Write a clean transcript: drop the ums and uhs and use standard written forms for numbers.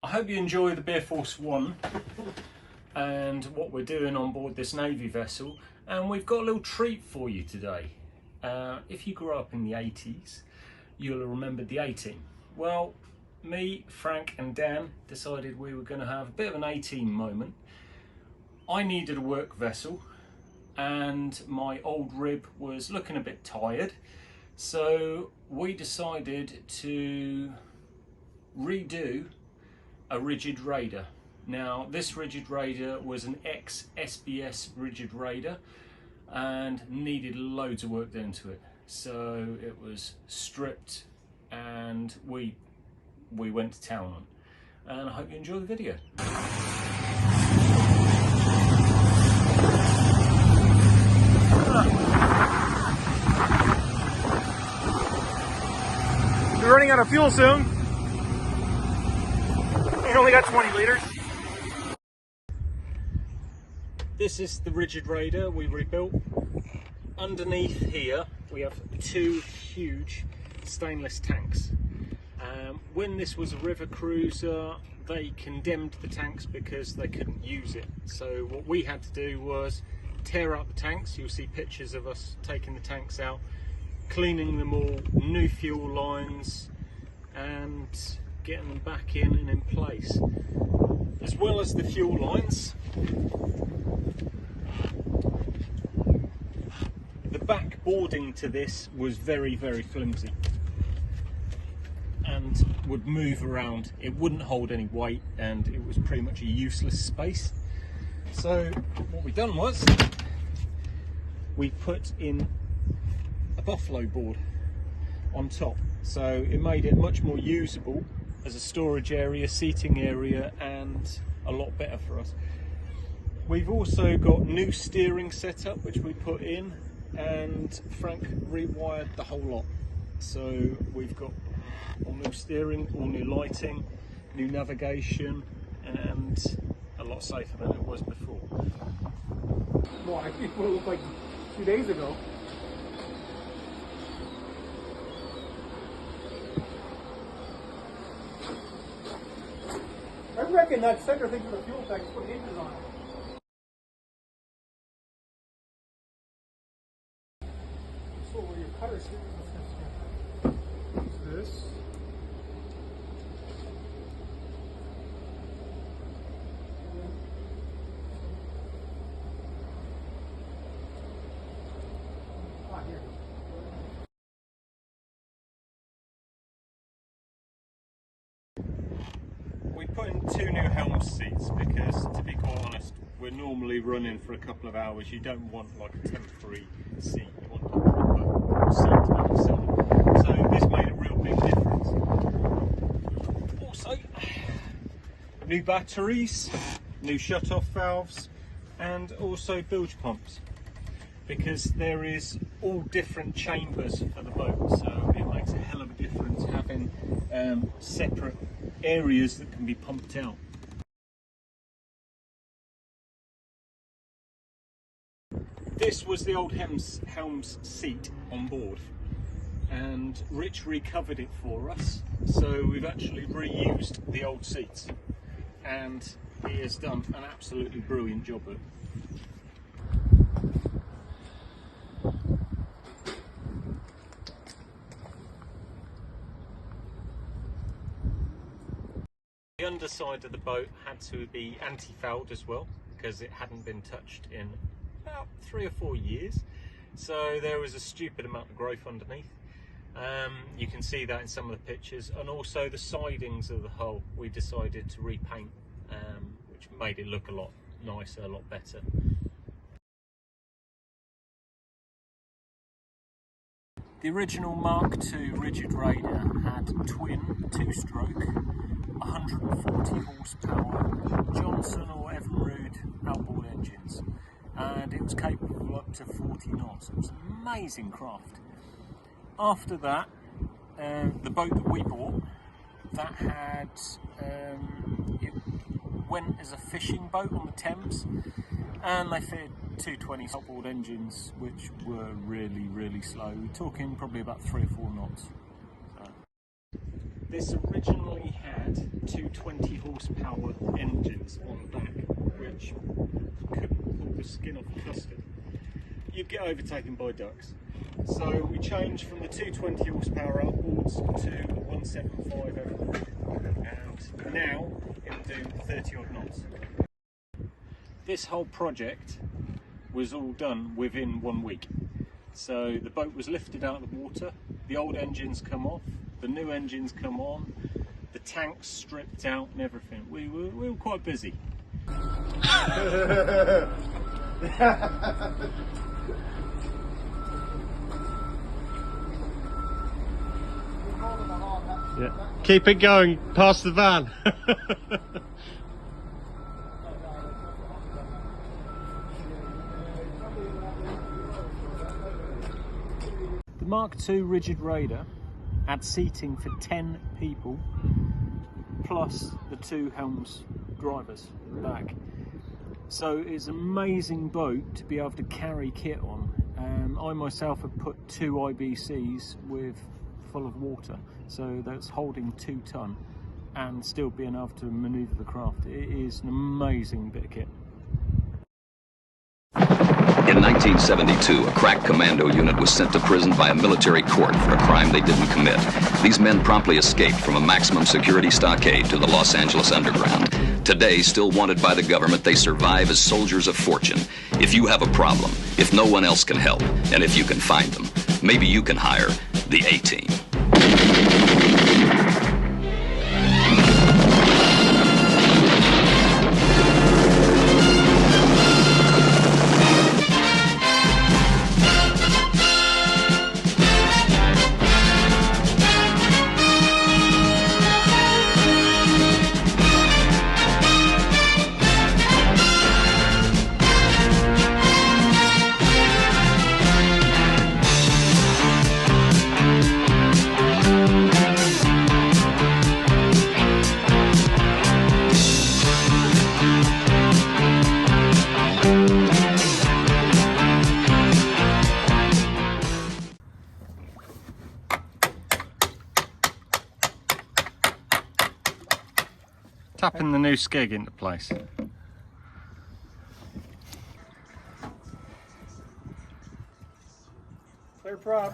I hope you enjoy the Beer Force 1 and what we're doing on board this Navy vessel, and we've got a little treat for you today. If you grew up in the 80s, you'll remember the A-Team. Well, me, Frank and Dan decided we were going to have a bit of an A-Team moment. I needed a work vessel and my old rib was looking a bit tired, so we decided to redo a rigid raider. Now, this rigid raider was an ex-SBS rigid raider and needed loads of work done to it. So it was stripped and we went to town on. And I hope you enjoy the video. We're running out of fuel soon. We only got 20 liters. This is the rigid raider we rebuilt. Underneath here we have two huge stainless tanks. When this was a river cruiser, they condemned the tanks because they couldn't use it. So what we had to do was tear out the tanks. You'll see pictures of us taking the tanks out, cleaning them all, new fuel lines, and getting them back in and in place. As well as the fuel lines, the back boarding to this was very, very flimsy and would move around. It wouldn't hold any weight and it was pretty much a useless space. So what we done was we put in a buffalo board on top, so it made it much more usable as a storage area, seating area, and a lot better for us. We've also got new steering setup which we put in, and Frank rewired the whole lot. So we've got all new steering, all new lighting, new navigation, and a lot safer than it was before. Well, I think what it looked like 2 days ago. I reckon that center thing for the fuel tank is putting hinges on it. So where your cutter's here, this. Here. We put in two new helm seats because, to be quite honest, we're normally running for a couple of hours. You don't want like a temporary seat, you want a proper seat to yourself. So this made a real big difference. Also, new batteries, new shut-off valves, and also bilge pumps, because there is all different chambers for the boat, so it makes a hell of a difference having separate areas that can be pumped out. This was the old helm's seat on board, and Rich recovered it for us, so we've actually reused the old seats, and he has done an absolutely brilliant job of it. The underside of the boat had to be anti-fouled as well, because it hadn't been touched in about 3 or 4 years. So there was a stupid amount of growth underneath. You can see that in some of the pictures, and also the sidings of the hull we decided to repaint, which made it look a lot nicer, a lot better. The original Mark II rigid raider had twin two-stroke 140 horsepower Johnson or Evinrude outboard engines, and it was capable of up to 40 knots. It was an amazing craft. After that, the boat that we bought, that had it went as a fishing boat on the Thames, and they fitted 220 outboard engines which were really, really slow. We're talking probably about 3 or 4 knots. This originally had two 20 horsepower engines on the back, which couldn't pull the skin off the custard. You'd get overtaken by ducks. So we changed from the 220 horsepower outboards to 175 overboard, and now it'll do 30 odd knots. This whole project was all done within 1 week. So the boat was lifted out of the water, the old engines come off, the new engines come on, the tanks stripped out and everything. We were quite busy. Yeah. Keep it going past the van. The Mark II rigid raider had seating for 10 people, plus the two helms drivers at the back. So it's an amazing boat to be able to carry kit on. I myself have put two IBCs full of water, so that's holding 2 ton and still being able to manoeuvre the craft. It is an amazing bit of kit. In 1972, a crack commando unit was sent to prison by a military court for a crime they didn't commit. These men promptly escaped from a maximum security stockade to the Los Angeles underground. Today, still wanted by the government, they survive as soldiers of fortune. If you have a problem, if no one else can help, and if you can find them, maybe you can hire the A-Team. Tapping the new skeg into place. Clear prop.